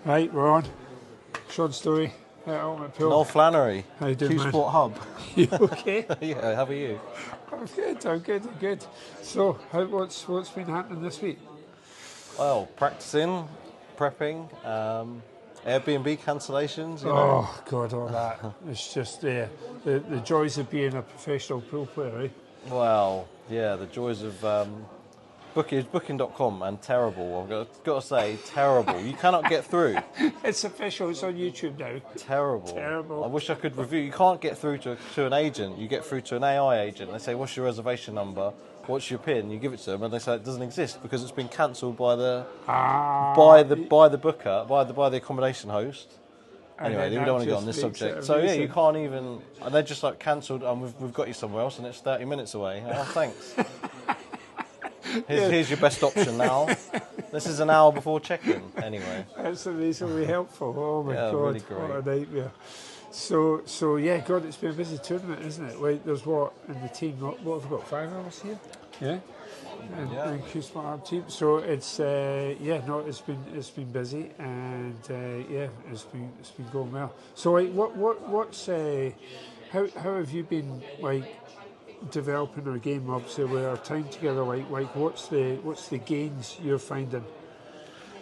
Right, we're on. Shaun, Storry, Ultimate Pool. Noel Flannery, How you doing, Q man? Sport Hub. You okay? Yeah, how are you? I'm good. So, what's been happening this week? Well, practicing, prepping, Airbnb cancellations, you know. Oh, God, all that. It's just the joys of being a professional pool player, eh? Well, yeah, the joys of booking.com and terrible. I've got to say, terrible. You cannot get through. It's official, it's on YouTube now. Terrible. I wish I could review. You can't get through to an agent. You get through to an AI agent. They say, "What's your reservation number? What's your PIN?" You give it to them, and they say it doesn't exist because it's been cancelled by the booker, by the accommodation host. Anyway, we don't want to go on this subject. So yeah, you can't even. And they're just like cancelled, and we've got you somewhere else, and it's 30 minutes away. Oh, thanks. Here's your best option now. This is an hour before check-in. Anyway, that's amazingly helpful. Oh my God, really great. What a nightmare. So yeah, God, it's been a busy tournament, isn't it? Wait, there's what in the team? What have we got? 5 of us here. Yeah. And Q Sport team. So it's it's been busy and it's been going well. So like, what's how have you been like developing our game? Obviously, with our time together, like what's the gains you're finding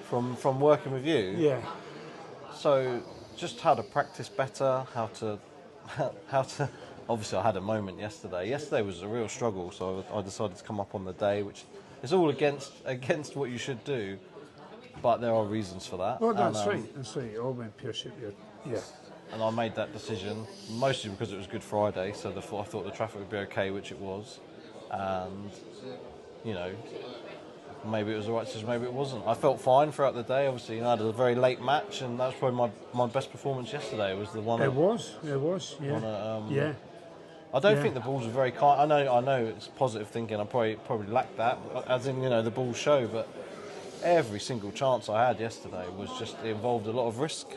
from working with you? Yeah. So just how to practice better, how to. Obviously, I had a moment yesterday. Yesterday was a real struggle, so I decided to come up on the day, which is all against what you should do, but there are reasons for that. Oh, that's right. That's right. All went pear-shaped. Yeah. And I made that decision mostly because it was Good Friday, so I thought the traffic would be okay, which it was, and you know. Maybe it was the right decision, maybe it wasn't. I felt fine throughout the day. Obviously, I had a very late match, and that was probably my best performance yesterday. Was the one. It was. Yeah. I don't think the balls were very kind. I know it's positive thinking. I probably lacked that, as in the balls show. But every single chance I had yesterday was just it involved a lot of risk,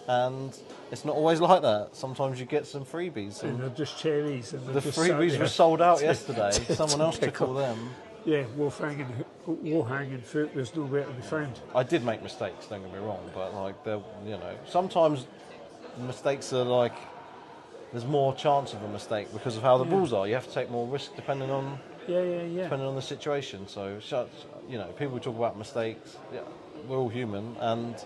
and it's not always like that. Sometimes you get some freebies. And they're just cherries. And the freebies were sold out yesterday. Someone else took all them. Yeah, low hanging fruit. There's nowhere to be found. I did make mistakes. Don't get me wrong, but sometimes mistakes are like there's more chance of a mistake because of how the balls are. You have to take more risk depending on depending on the situation. So people talk about mistakes. Yeah, we're all human, and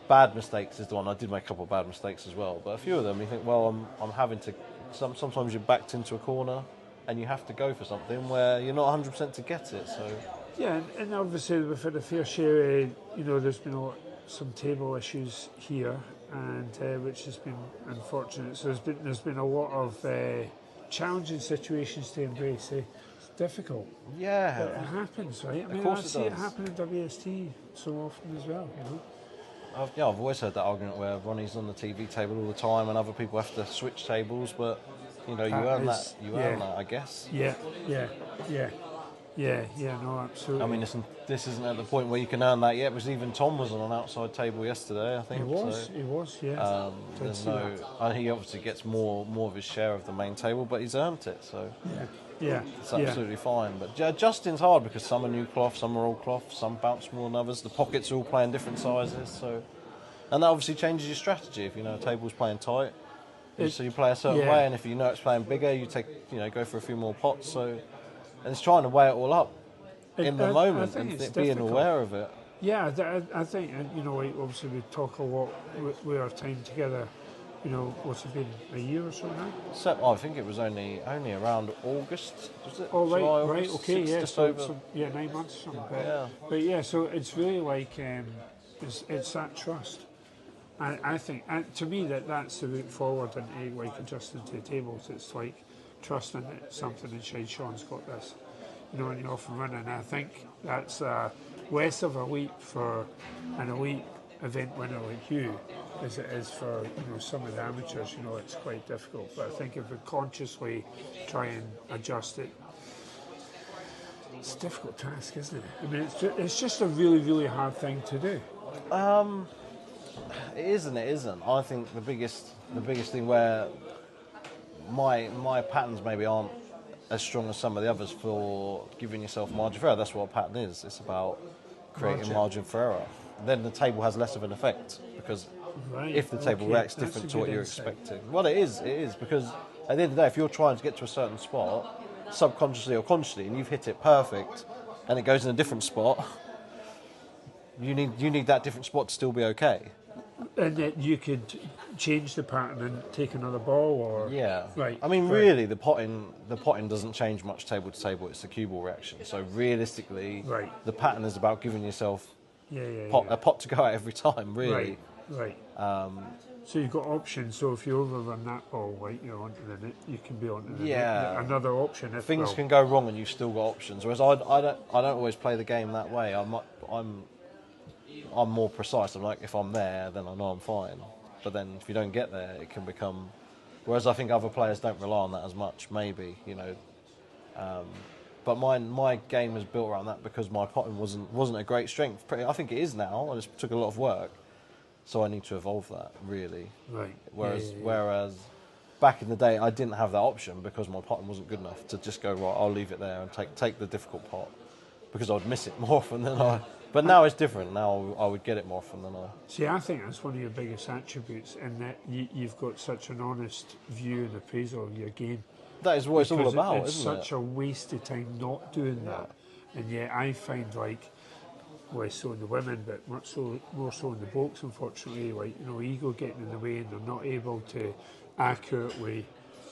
bad mistakes is the one. I did make a couple of bad mistakes as well, but a few of them you think, well, I'm having to. Sometimes you're backed into a corner. And you have to go for something where you're not 100% to get it. So yeah, and obviously we've had a fair share. There's been some table issues here, and which has been unfortunate. So there's been a lot of challenging situations to embrace. It's difficult. Yeah, but it happens, right? I mean, I see it happen in WST so often as well. I've always heard that argument where Ronnie's on the TV table all the time, and other people have to switch tables, but. You earn that. You earn that, I guess. Yeah. No, absolutely. I mean, this isn't at the point where you can earn that yet. Because even Tom was on an outside table yesterday, I think. He was. Yeah. He obviously gets more of his share of the main table, but he's earned it. So it's absolutely fine. But Justin's hard because some are new cloth, some are old cloth, some bounce more than others. The pockets are all playing different sizes, and that obviously changes your strategy. If a table's playing tight. So you play a certain way, and if it's playing bigger, you go for a few more pots. So, and it's trying to weigh it all up in the moment and being aware of it. Yeah, I think obviously we talk a lot with our time together. What's it been, a year or so now? So I think it was only around August. Was it? Oh, July, right, okay, yeah. Just over. 9 months or something. But yeah, so it's really like it's that trust. I think, and to me, that's the route forward and like adjusting to the tables. It's like trusting that something inside Shaun's got this, and you're off and running. I think that's less of a leap for an elite event winner like you as it is for some of the amateurs. It's quite difficult. But I think if we consciously try and adjust it, it's a difficult task, isn't it? I mean, it's just a really, really hard thing to do. It is and it isn't. I think the biggest thing where my patterns maybe aren't as strong as some of the others for giving yourself margin for error. That's what a pattern is. It's about creating margin for error. then the table has less of an effect because Right. if the table reacts That's different a to what good you're insight. expecting. Well, it is because at the end of the day, if you're trying to get to a certain spot, subconsciously or consciously, and you've hit it perfect, and it goes in a different spot, you need that different spot to still be okay. And that you could change the pattern and take another ball, or Yeah. right. I mean, right. really, the potting doesn't change much table to table. It's the cue ball reaction. So realistically, Right. the pattern is about giving yourself Yeah, a pot to go at every time. Really. Right. So you've got options. So if you overrun that ball, right, you're onto the net. You can be onto the Yeah. net. Another option if Things can go wrong, and you've still got options. Whereas I don't always play the game that way. I'm more precise. I'm like, if I'm there, then I know I'm fine. But then if you don't get there, it can become. Whereas I think other players don't rely on that as much. Maybe, you know. But my game is built around that because my potting wasn't a great strength. I think it is now. I just took a lot of work, so I need to evolve that really. Right. Whereas back in the day, I didn't have that option because my potting wasn't good enough to just go right. I'll leave it there and take the difficult pot because I'd miss it more often than I. But now it's different. Now I would get it more often than I. See, I think that's one of your biggest attributes, in that you've got such an honest view and appraisal of your game. That is what it's all Because about, it's isn't such it? a waste of time not doing that. And yet I find, like, less so in the women, but more so in the blokes, unfortunately, like, you know, ego getting in the way, and they're not able to accurately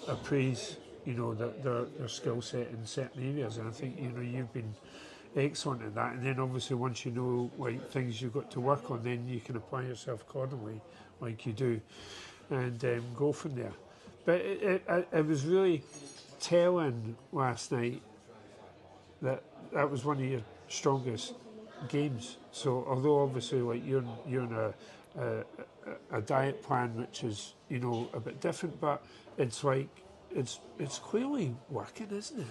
appraise, you know, their skill set in certain areas. And I think, you know, you've been excellent at that. And then obviously once you know, like, things you've got to work on, then you can apply yourself accordingly, like you do, and go from there. But it was really telling last night that was one of your strongest games. So although obviously, like, you're in a diet plan which is, you know, a bit different, but it's like it's clearly working, isn't it?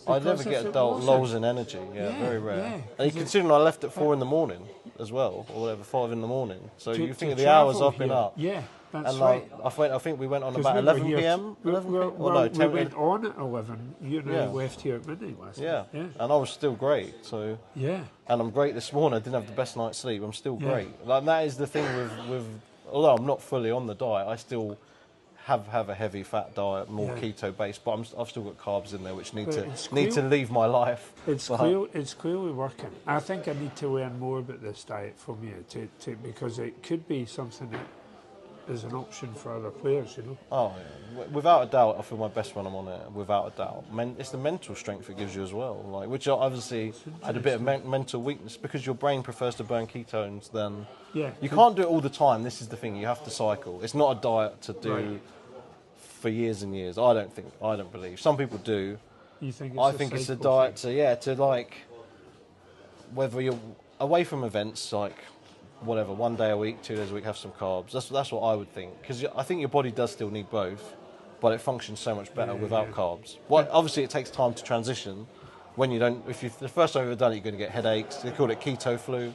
I Because never if get it lulls wasn't- in energy. Yeah, very rare. yeah, And 'cause considering I left at 4 in the morning as well, or whatever, 5 in the morning. So to- you think to of the hours travel I've been here. up. Yeah, that's And right. like, I think we went on 'Cause about we were 11 here p.m. 11 p.m. Or no, we 10 went on at 11. You and I Yeah. left here at midnight last Yeah. night. Yeah, And I was still great. So, yeah. and I'm great this morning. I didn't have the best night's sleep. I'm still Yeah. great. Like, that is the thing with although I'm not fully on the diet, I still have a heavy fat diet, more Yeah. keto based, but I've still got carbs in there which need But to it's leave my life. It's But- it's clearly working. I think I need to learn more about this diet from you, to because it could be something that is an option for other players, you know. Oh, yeah. Without a doubt, I feel my best when I'm on it. Without a doubt, it's the mental strength it gives you as well. Like, which obviously had a bit of mental weakness because your brain prefers to burn ketones. Then Yeah. you can't do it all the time. This is the thing. You have to cycle. It's not a diet to do Right. for years and years. I don't believe. Some people do. You think I think it's a diet to like whether you're away from events like whatever 1 day a week, 2 days a week, have some carbs. That's what I would think, because I think your body does still need both, but it functions so much better without carbs. Well, obviously it takes time to transition. When you don't, if you the first time you've ever done it, you're going to get headaches. They call it keto flu.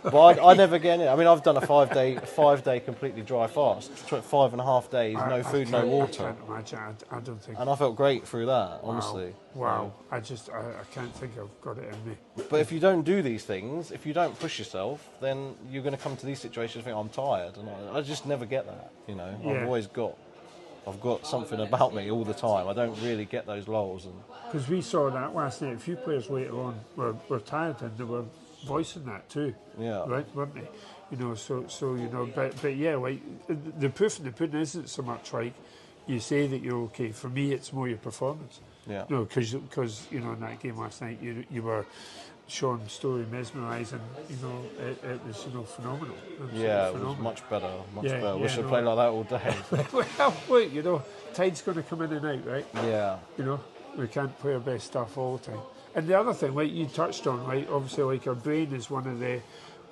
But I never get it. I mean, I've done a 5 day completely dry fast, 5.5 days, no food, no water, I can't imagine. I don't think. and I felt great through that. Honestly. Wow. I can't think I've got it in me. But if you don't do these things, if you don't push yourself, then you're going to come to these situations and think, I'm tired. And I just never get that, you know. Yeah. I've got something about me all the time. I don't really get those lulls. Because we saw that last night. A few players later on were tired, and they were voicing that too. Yeah. Right, weren't they? You know, so you know, but yeah, like the proof in the pudding isn't so much like you say that you're okay. For me, it's more your performance. Yeah. No, because you know, in that game last night, you were Shaun, Storry, mesmerising. You know, it was, you know, phenomenal. Absolutely Yeah, it phenomenal. was much better. Yeah, Wish I no. played like that all day. Well, wait, you know, tide's going to come in and out, right? Yeah. You know, we can't play our best stuff all the time. And the other thing, like you touched on, right, obviously, like our brain is one of the,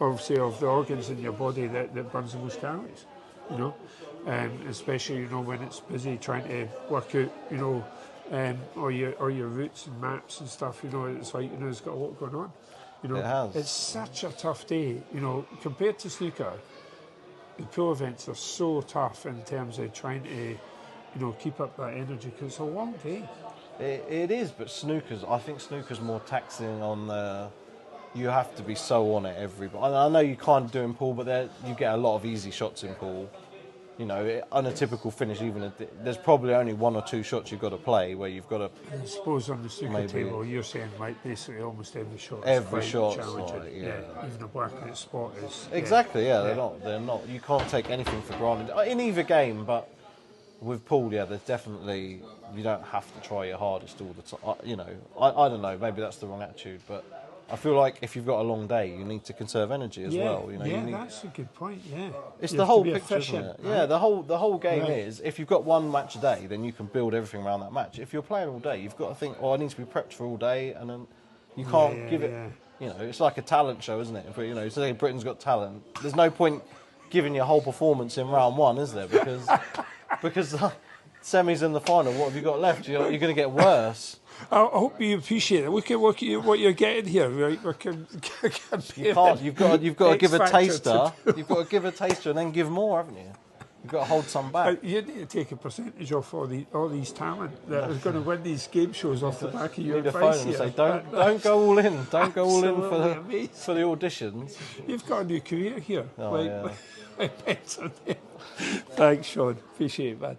obviously, of the organs in your body that burns the most calories, you know, especially, you know, when it's busy trying to work out, you know, or your routes and maps and stuff, you know, it's like, you know, it's got a lot going on, you know. It has. It's such a tough day, you know, compared to snooker. The pool events are so tough in terms of trying to, you know, keep up that energy, because it's a long day. It is, but I think snooker's more taxing on the you have to be so on it I know you can't do in pool, but you get a lot of easy shots in pool. You know, on a typical finish, there's probably only 1 or 2 shots you've got to play where you've got to. I suppose on the snooker table, you're saying like basically almost every shot. Every is shot's challenging. like, yeah. Even a blackout spot is. Exactly, yeah. They're not. You can't take anything for granted in either game, but with pool, there's definitely you don't have to try your hardest all the time. You know, I don't know. Maybe that's the wrong attitude, but I feel like if you've got a long day, you need to conserve energy as well. You know, that's a good point. Yeah, it's the whole picture, isn't it? Right? Yeah, the whole game is if you've got one match a day, then you can build everything around that match. If you're playing all day, you've got to think, I need to be prepped for all day, and then you can't give it. You know, it's like a talent show, isn't it? If you know, say Britain's Got Talent, there's no point giving your whole performance in round 1, is there? Because semis and the final, what have you got left? You're going to get worse. I hope you appreciate it. Look at what you're getting here, right? You can't. You've got to give a taster. You've got to give a taster and then give more, haven't you? You've got to hold some back. You need to take a percentage off all these talent that is going to win these game shows off the back of your advice here. Say, don't go all in. Don't go all in for the auditions. You've got a new career here. Oh, yeah. Thanks, Shaun. Appreciate it, man.